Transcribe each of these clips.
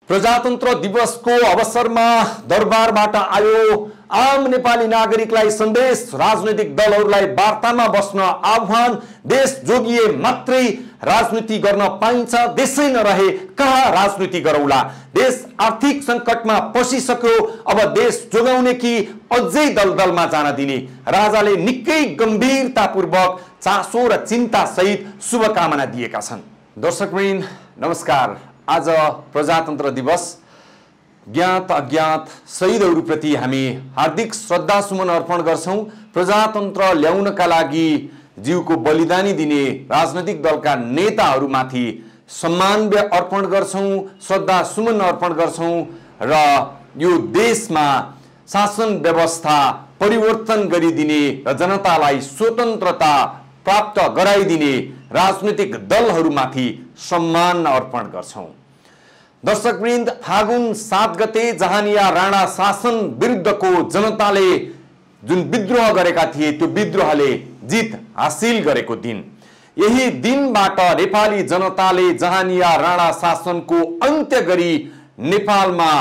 प्रजातन्त्र दिवसको अवसरमा दरबारबाट आयो आम नेपाली नागरिकलाई सन्देश, राजनैतिक दलहरूलाई वार्तामा बस्न आह्वान। देश जोगिए मात्रै राजनीति गर्न पाइन्छ, देशै नरहे कहाँ राजनीति गरौला। देश आर्थिक संकटमा पसिसक्यो, अब देश जोगाउने कि अझै दलदलमा जान दिने। राजाले निकै गम्भीरतापूर्वक चासो र चिन्ता सहित शुभकामना दिएका छन्। दर्शकवृन्द नमस्कार। आज प्रजातन्त्र दिवस। ज्ञात अज्ञात शहीदहरूप्रति हामी हार्दिक श्रद्धासुमन अर्पण गर्छौं। प्रजातन्त्र ल्याउनका लागि जीवको बलिदानी दिने राजनैतिक दलका नेताहरूमाथि सम्मान अर्पण गर्छौं, श्रद्धासुमन अर्पण गर्छौं र यो देशमा शासन व्यवस्था परिवर्तन गरिदिने र जनतालाई स्वतन्त्रता प्राप्त गराइदिने राजनैतिक दलहरूमाथि सम्मान अर्पण गर्छौं। दर्शकवृन्द, फागुन 7 गते जहानिया राणा शासन विरुद्धको जनताले जुन विद्रोह गरेका थिए, त्यो विद्रोहले जित हासिल गरेको दिन। यही दिनबाट नेपाली जनताले जहानिया राणा शासनको अन्त्य गरी नेपालमा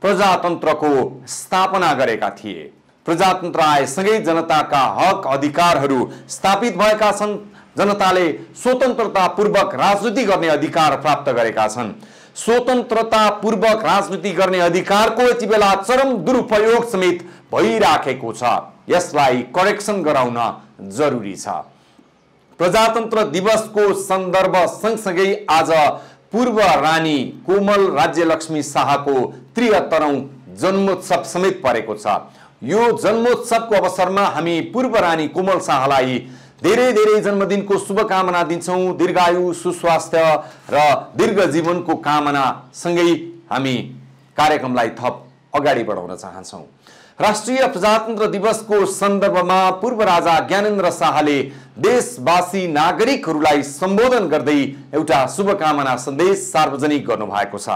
प्रजातन्त्रको स्थापना गरेका थिए। प्रजातन्त्र आएसँगै जनताका हक अधिकारहरू स्थापित भएका छन्। जनताले स्वतन्त्रतापूर्वक राजनीति गर्ने अधिकार प्राप्त गरेका छन्। स्वतन्त्रतापूर्वक राजनीति गर्ने अधिकारको यति बेला चरम दुरुपयोग समेत भइराखेको छ। यसलाई करेक्सन गराउन जरुरी छ। प्रजातन्त्र दिवसको सन्दर्भ सँगसँगै आज पूर्व रानी कोमल राज्यलक्ष्मी शाहको 73औं जन्मोत्सव समेत परेको छ। यो जन्मोत्सवको अवसरमा हामी पूर्व रानी कोमल शाहलाई धेरै धेरै जन्मदिनको शुभकामना दिन्छौं। दीर्घायु, सुस्वास्थ्य र दीर्घ जीवनको कामना सँगै हामी कार्यक्रमलाई थप अगाडि बढाउन चाहन्छौं। राष्ट्रिय प्रजातन्त्र दिवसको सन्दर्भमा पूर्व राजा ज्ञानेन्द्र शाहले देशवासी नागरिकहरूलाई सम्बोधन गर्दै एउटा शुभकामना सन्देश सार्वजनिक गर्नुभएको छ।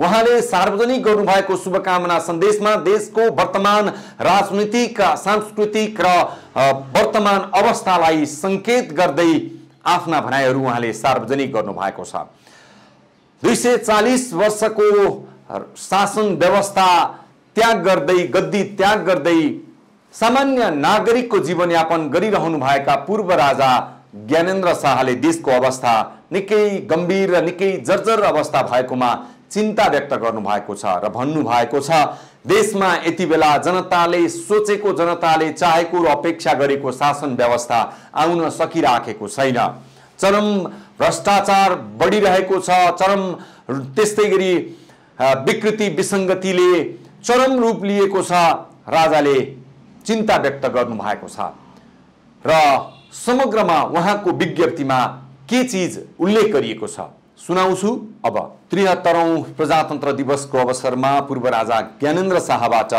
उहाँले सार्वजनिक गर्नुभएको शुभकामना सन्देशमा देशको वर्तमान राजनीतिक, सांस्कृतिक र वर्तमान अवस्थालाई संकेत गर्दै आफ्ना भनाइहरू उहाँले सार्वजनिक गर्नुभएको छ। 240 वर्षको शासन व्यवस्था त्याग गर्दै, गद्दी त्याग गर्दै सामान्य नागरिकको जीवनयापन गरिरहनु भएका पूर्व राजा ज्ञानेन्द्र शाहले देशको अवस्था निकै गम्भीर र निकै जर्जर अवस्था भएकोमा चिन्ता व्यक्त गर्नुभएको छ र भन्नुभएको छ, देशमा यति बेला जनताले सोचेको, जनताले चाहेको र अपेक्षा गरेको शासन व्यवस्था आउन सकिराखेको छैन। चरम भ्रष्टाचार बढिरहेको छ। चरम त्यस्तै गरी विकृति विसङ्गतिले चरम रूप लिएको छ। राजाले चिन्ता व्यक्त गर्नुभएको छ र समग्रमा उहाँको विज्ञप्तिमा के चीज उल्लेख गरिएको छ सुनाउँछु। अब 73औं प्रजातन्त्र दिवसको अवसरमा पूर्व राजा ज्ञानेन्द्र शाहबाट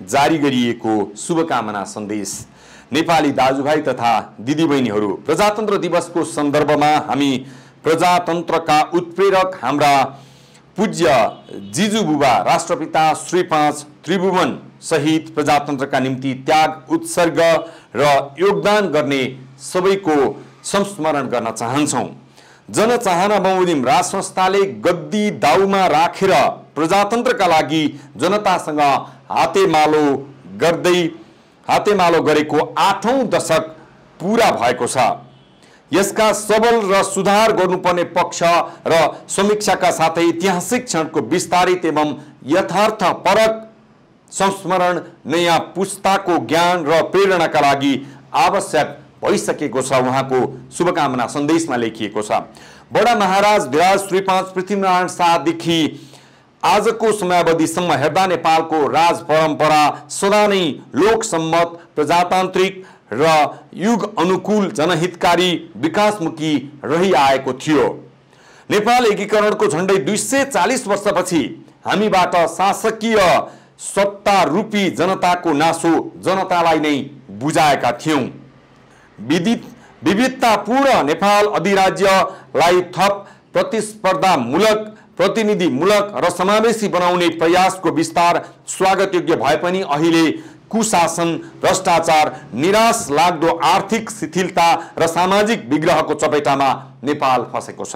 जारी गरिएको शुभकामना सन्देश। नेपाली दाजुभाइ तथा दिदीबहिनीहरू, प्रजातन्त्र दिवसको सन्दर्भमा हामी प्रजातन्त्रका उत्प्रेरक हाम्रा पूज्य जिजुबुबा राष्ट्रपिता श्री 5 त्रिभुवन सहित प्रजातन्त्रका निम्ति त्याग, उत्सर्ग र योगदान गर्ने सबैको संस्मरण गर्न चाहन्छौं। जनचाहना बमोजिम राज संस्थाले गद्दी दाउमा राखेर प्रजातन्त्रका लागि जनतासँग हातेमालो गरेको 8औं दशक पूरा भएको छ। यसका सबल र सुधार गर्नुपर्ने पक्ष र समीक्षाका साथै ऐतिहासिक क्षणको विस्तारित एवं यथार्थपरक संस्मरण नयाँ पुस्ताको ज्ञान र प्रेरणाका लागि आवश्यक भइसकेको छ, उहाँको शुभकामना सन्देशमा लेखिएको छ। बडा महाराज धिराज श्री 5 पृथ्वीनारायण शाहदेखि आजको समयावधिसम्म हेर्दा नेपालको राज परम्परा सदा नै लोकसम्मत, प्रजातान्त्रिक र युग अनुकूल, जनहितकारी, विकासमुखी रहिआएको थियो। नेपाल एकीकरणको झण्डै 240 वर्षपछि हामीबाट शासकीय सत्ता रूपी जनताको नासो जनतालाई नै बुझाएका थियौं। विविधतापूर्ण नेपाल अधिराज्यलाई थप प्रतिस्पर्धामूलक, प्रतिनिधिमूलक र समावेशी बनाउने प्रयासको विस्तार स्वागतयोग्य भए पनि अहिले कुशासन, भ्रष्टाचार, निराश लाग्दो आर्थिक शिथिलता र सामाजिक विग्रहको चपेटामा नेपाल फसेको छ।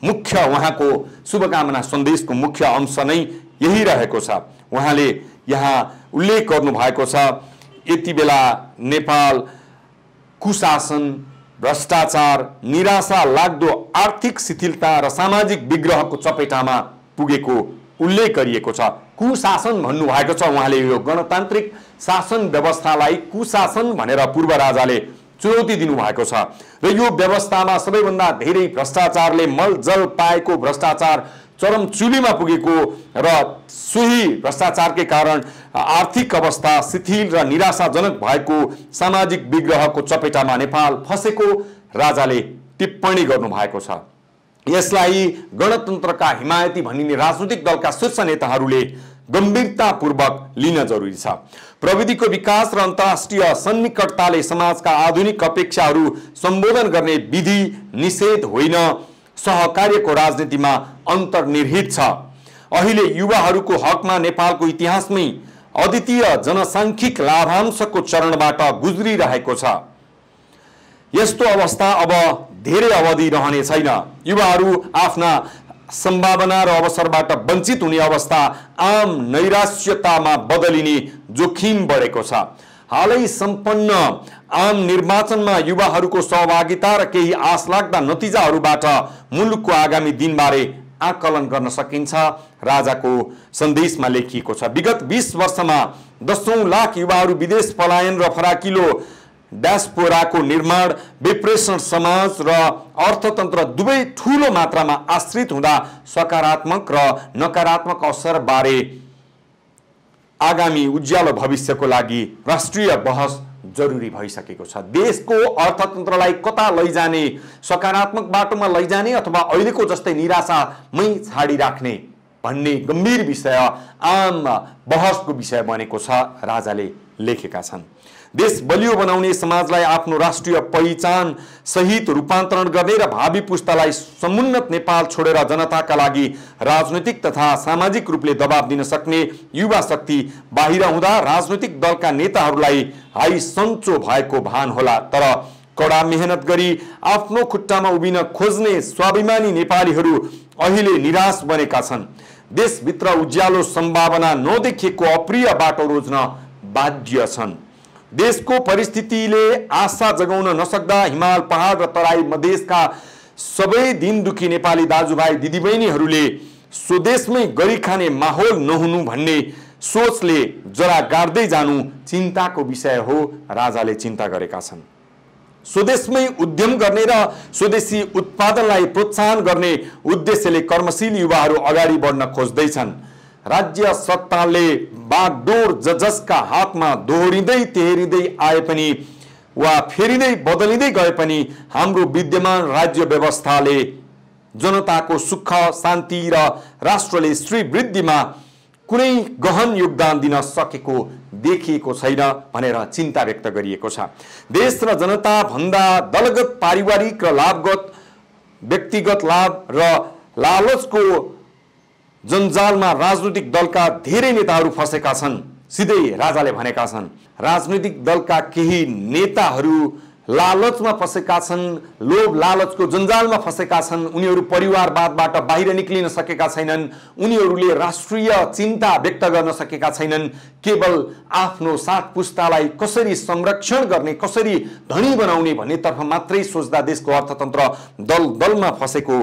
मुख्य उहाँको शुभकामना सन्देशको मुख्य अंश नै यही रहेको छ। उहाँले यहाँ उल्लेख गर्नुभएको छ, यति बेला नेपाल कुशासन, भ्रष्टाचार, निराशा लाग्दो आर्थिक शिथिलता र सामाजिक विग्रहको चपेटामा पुगेको उल्लेख गरिएको छ। कुशासन भन्नुभएको छ उहाँले। यो गणतान्त्रिक शासन व्यवस्थालाई कुशासन भनेर पूर्व राजाले चुनौती दिनुभएको छ र यो व्यवस्थामा सबैभन्दा धेरै भ्रष्टाचारले मलजल पाएको, भ्रष्टाचार चरम चुलीमा पुगेको र सोही भ्रष्टाचारकै कारण आर्थिक अवस्था शिथिल र निराशाजनक भएको सामाजिक विग्रहको चपेटामा नेपाल फसेको राजाले टिप्पणी गर्नुभएको छ। यसलाई गणतन्त्रका हिमायती भनिने राजनीतिक दलका शीर्ष नेताहरूले गम्भीरतापूर्वक लिन जरुरी छ। प्रविधिको विकास र अन्तर्राष्ट्रिय सन्निकटताले समाजका आधुनिक अपेक्षाहरू सम्बोधन गर्ने विधि निषेध होइन, सहकार्यको राजनीतिमा अन्तर्निहित छ। अहिले युवाहरूको हकमा नेपालको इतिहासमै अद्वितीय जनसाङ्ख्यिक लाभांशको चरणबाट गुज्रिरहेको छ। यस्तो अवस्था अब धेरै अवधि रहने छैन। युवाहरू आफ्ना सम्भावना र अवसरबाट वञ्चित हुने अवस्था आम नैराश्यतामा बदलिने जोखिम बढेको छ। हालै सम्पन्न आम निर्वाचनमा युवाहरूको सहभागिता र केही आशलाग्दा नतिजाहरूबाट मुलुकको आगामी दिनबारे आकलन गर्न सकिन्छ, राजाको सन्देशमा लेखिएको छ। विगत 20 वर्षमा 10 लाख युवाहरू विदेश पलायन र फराकिलो डायस्पोराको निर्माण, विप्रेषण समाज र अर्थतन्त्र दुवै ठूलो मात्रामा आश्रित हुँदा सकारात्मक र नकारात्मक असरबारे आगामी उज्यालो भविष्यको लागि राष्ट्रिय बहस जरुरी भइसकेको छ। देशको अर्थतन्त्रलाई कता लैजाने, सकारात्मक बाटोमा लैजाने अथवा अहिलेको जस्तै निराशामै छाडिराख्ने भन्ने गम्भीर विषय आम बहसको विषय बनेको छ, राजाले लेखेका छन्। देश बलियो बनाउने, समाजलाई आफ्नो राष्ट्रिय पहिचान सहित रूपान्तरण गर्ने र भावी पुस्तालाई समुन्नत नेपाल छोडेर जनताका लागि राजनैतिक तथा सामाजिक रूपले दबाब दिन सक्ने युवा शक्ति बाहिर हुँदा राजनैतिक दलका नेताहरूलाई हाई सन्चो भएको भान होला। तर कडा मेहनत गरी आफ्नो खुट्टामा उभिन खोज्ने स्वाभिमानी नेपालीहरू अहिले निराश बनेका छन्। देशभित्र उज्यालो सम्भावना नदेखिएको अप्रिय बाटो रोज्न बाध्य छन्। देशको परिस्थितिले आशा जगाउन नसक्दा हिमाल, पहाड र तराई मधेसका सबै दिन दुखी नेपाली दाजुभाइ दिदीबहिनीहरूले स्वदेशमै गरी खाने माहौल नहुनु भन्ने सोचले जरा गाड्दै जानु चिन्ताको विषय हो, राजाले चिन्ता गरेका छन्। स्वदेशमै उद्यम गर्ने र स्वदेशी उत्पादनलाई प्रोत्साहन गर्ने उद्देश्यले कर्मशील युवाहरू अगाडि बढ्न खोज्दैछन्। राज्य सत्ताले बागडोर जसका हातमा दोहोरिँदै तेहरिँदै आए पनि वा फेरिँदै बदलिँदै गए पनि हाम्रो विद्यमान राज्य व्यवस्थाले जनताको सुख, शान्ति र राष्ट्रले श्रीवृद्धिमा कुनै गहन योगदान दिन सकेको देखिएको छैन भनेर चिन्ता व्यक्त गरिएको छ। देश र जनता भन्दा दलगत, पारिवारिक र लाभगत, व्यक्तिगत लाभ र लालचको जन्जालमा राजनीतिक दलका धेरै नेताहरू फसेका छन्। सिधै राजाले भनेका छन्, राजनीतिक दलका केही नेताहरू लालचमा फसेका छन्, लोभ लालचको जन्जालमा फसेका छन्। उनीहरू परिवारवादबाट बाहिर निक्लिन सकेका छैनन्। उनीहरूले राष्ट्रिय चिन्ता व्यक्त गर्न सकेका छैनन्। केवल आफ्नो सात पुस्तालाई कसरी संरक्षण गर्ने, कसरी धनी बनाउने भन्नेतर्फ मात्रै सोच्दा देशको अर्थतन्त्र दलदलमा फसेको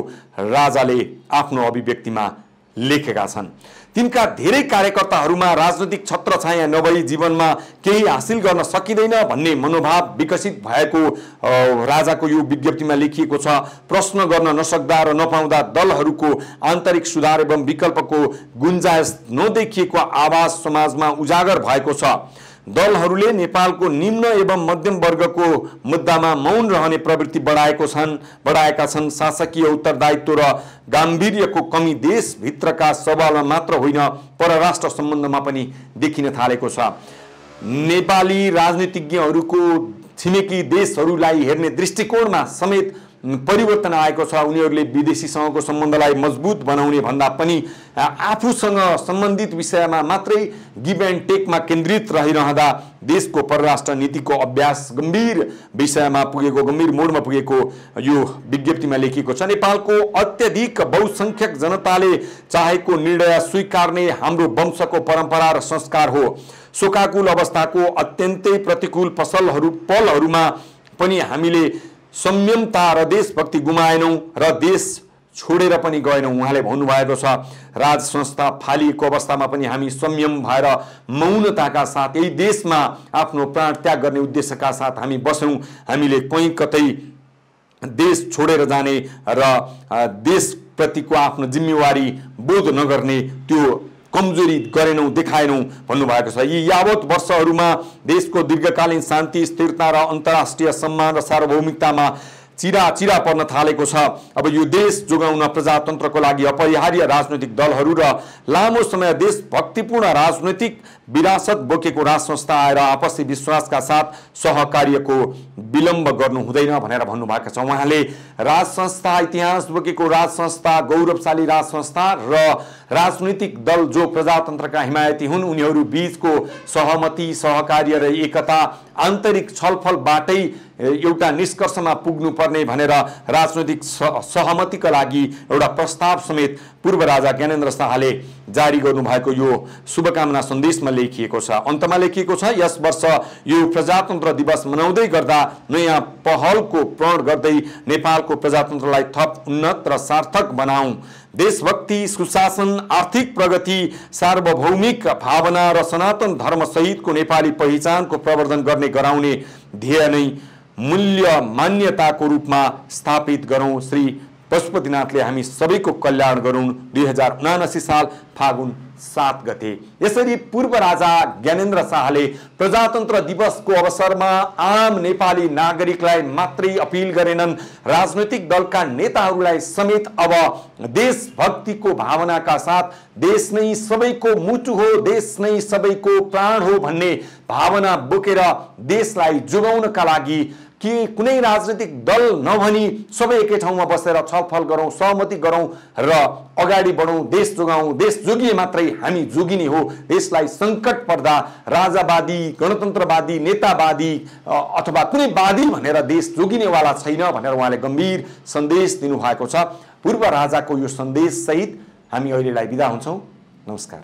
राजाले आफ्नो अभिव्यक्तिमा लेखेका छन्। तिनका धेरै कार्यकर्ताहरूमा राजनीतिक छत्रछाया नभई जीवनमा केही हासिल गर्न सकिँदैन भन्ने मनोभाव विकसित भएको राजाको यो विज्ञप्तिमा लेखिएको छ। प्रश्न गर्न नसक्दा र नपाउँदा दलहरूको आन्तरिक सुधार एवं विकल्पको गुन्जाइस नदेखिएको आवाज समाजमा उजागर भएको छ। दलहरूले नेपालको निम्न एवं मध्यम वर्गको मुद्दामा मौन रहने प्रवृत्ति बढाएका छन्। शासकीय उत्तरदायित्व र गाम्भीर्यको कमी देशभित्रका सवालमा मात्र होइन, परराष्ट्र सम्बन्धमा पनि देखिन थालेको छ। नेपाली राजनीतिज्ञहरूको छिमेकी देशहरूलाई हेर्ने दृष्टिकोणमा समेत परिवर्तन आएको छ। उनीहरूले विदेशीसँगको सम्बन्धलाई मजबुत बनाउने भन्दा पनि आफूसँग सम्बन्धित विषयमा मात्रै गिभ एन्ड टेकमा केन्द्रित रहिरहँदा देशको परराष्ट्र नीतिको अभ्यास गम्भीर विषयमा पुगेको, गम्भीर मोडमा पुगेको यो विज्ञप्तिमा लेखिएको छ। नेपालको अत्यधिक बहुसंख्यक जनताले चाहेको निर्णय स्वीकार्ने हाम्रो वंशको परम्परा र संस्कार हो। शोकाकुल अवस्थाको अत्यन्तै प्रतिकूल पलहरूमा पनि हामीले संयमता र देशभक्ति गुमाएनौं र देश छोडेर पनि गएनौं। उहाँले भन्नुभएको छ राज संस्था फालिएको अवस्थामा पनि हामी संयम भएर मौनताका साथ यही देशमा आफ्नो प्राण त्याग गर्ने उद्देश्यका साथ हामी बस्यौं। हामीले कहीँ कतै देश छोडेर जाने र देशप्रतिको आफ्नो जिम्मेवारी बोध नगर्ने त्यो कमजोरी गरेनौं, देखाएनौं भन्नुभएको छ। यी यावत वर्षहरूमा देशको दीर्घकालीन शान्ति, स्थिरता र अन्तर्राष्ट्रिय सम्मान र सार्वभौमिकतामा चिरा पर्न थालेको छ। अब यो देश जोगाउन प्रजातन्त्रको लागि अपरिहार्य राजनैतिक दलहरू र लामो समय देशभक्तिपूर्ण राजनैतिक विरासत बोकेको राज संस्था आएर आपसी विश्वासका साथ सहकार्यको विलम्ब गर्नु हुँदैन भनेर भन्नुभएको छ। उहाँले राज संस्था, इतिहास बोकेको राज संस्था, गौरवशाली राज संस्था र राजनीतिक दल जो प्रजातन्त्रका हिमायती हुन् उनीहरू बीचको सहमति, सहकार्य र एकता आन्तरिक छलफलबाटै एउटा निष्कर्षमा पुग्नु पर्ने भनेर राजनैतिक सहमतिका लागि एउटा प्रस्ताव समेत पूर्व राजा ज्ञानेन्द्र शाहले जारी गर्नुभएको यो शुभकामना सन्देशमा लेखिएको छ। अन्तमा लेखिएको छ यस वर्ष यो प्रजातन्त्र दिवस मनाउँदै गर्दा नयाँ पहलको प्रण गर्दै नेपालको प्रजातन्त्रलाई थप उन्नत र सार्थक बनाऊं। देशभक्ति, सुशासन, आर्थिक प्रगति, सार्वभौमिक भावना र सनातन धर्म सहितको नेपाली पहिचानको प्रवर्धन गर्ने गराउने ध्येय नै मूल्य मान्यताको रूपमा स्थापित गरौं। श्री पशुपतिनाथले हामी सबैको कल्याण गरून्। 2079 साल फागुन 7 गते। यसरी पूर्व राजा ज्ञानेन्द्र शाहले प्रजातन्त्र दिवसको अवसरमा आम नेपाली नागरिकलाई मात्रै अपील गरेनन्, राजनैतिक दलका नेताहरूलाई समेत अब देशभक्तिको भावनाका साथ देश नै सबैको मुटु हो, देश नै सबैको प्राण हो भन्ने भावना बोकेर देशलाई जोगाउनका लागि कि कुनै राजनीतिक दल नभनी सबै एकै ठाउँमा बसेर छलफल गरौं, सहमति गरौं र अगाडि बढौं, देश जोगाउँ। देश जोगिए मात्रै हामी जोगिने हो। देशलाई संकट पर्दा राजावादी, गणतन्त्रवादी, नेतावादी अथवा कुनै वादी भनेर देश जोगिनेवाला छैन भनेर उहाँले गम्भीर सन्देश दिनुभएको छ। पूर्व राजाको यो सन्देश सहित हामी अहिलेलाई बिदा हुन्छौं। नमस्कार।